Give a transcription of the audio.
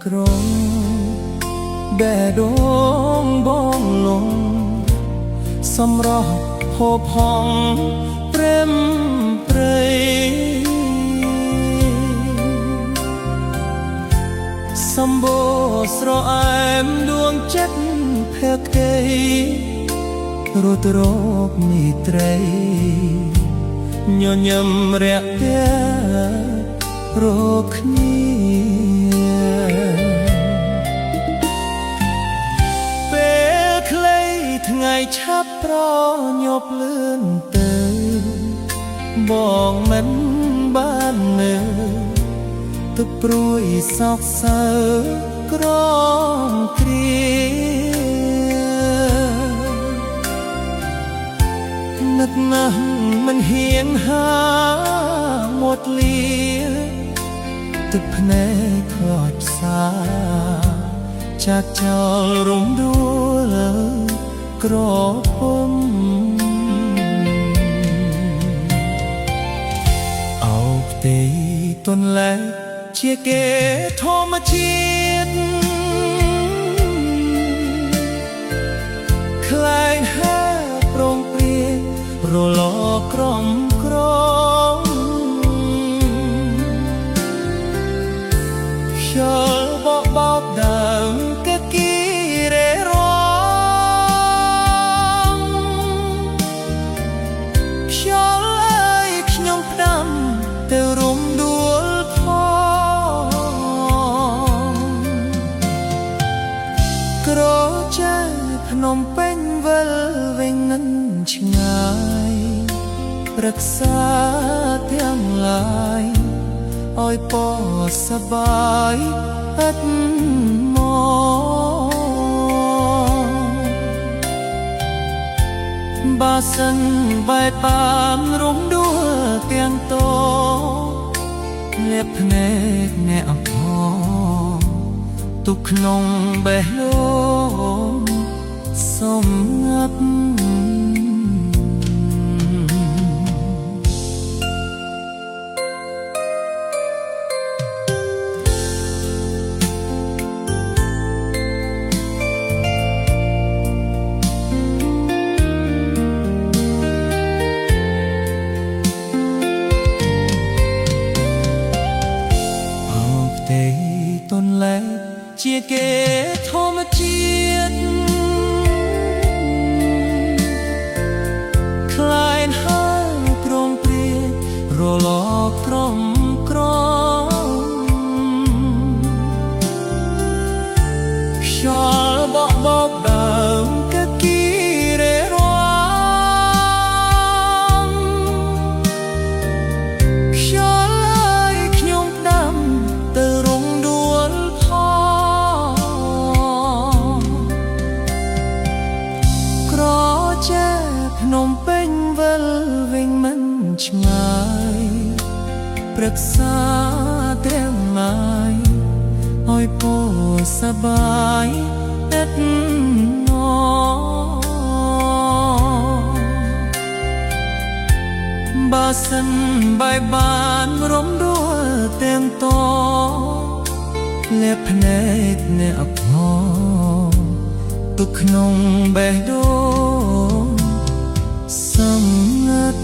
ក្រងបែដងបងលងសម្រស់ហូបហងព្រែមព្រៃសម្បូរស្រអែមដួងចិត្តភក្តីរត់រកមីត្រីញញឹមរាក់ទារកគ្នាពេលខ្លីថ្ងៃឆាប់ប្រញប់លឿនទៅបងមិនបាននៅទឹកព្រួយសោកសៅក្រំគ្រានឹកណាស់មិនហ៊ានហាមាត់លាទឹកភ្នែកខ្លោចផ្សាចាក់ចោលរំដួលក្រពុំអោផ្ទៃទន្លែងជាគេធម្មជាតិខ្លែងហើប្រងព្រារលក្រំក្រងខ្យល់បោកបោកដើមកគីរេរងខ្យល់អើយខ្ញុំផ្ដាំទៅរំដួលក្រចាភ្នំពេញវិលវិញនឹងឆ្ងាយរក្សាទាំងឡាយឲ្យពសបាយឥតមកបើសិនបែកបានរំដួលទាំងតោលាបភ្នែកអ្នកអភទុកក្នុងបេះដូងសំងាត់ទន្លែងជាគេធម្មជាតិខ្លែងហើប្រងព្រារលកក្រំក្រងខ្យល់បោកបោកដើមកគីរេរងខ្យល់អើយខ្ញុំផ្ដាំទៅរំដួលភ្នំពេញវិលវិញមិនឆ្ងាយប្រឹក្សាទាំងឡាយឲ្យពសបាយឥតណបើសិនបាយបានរំដួលទាំងតលាបភ្នែកអ្នកអភទុកក្នុងបេះដូងសំងាត់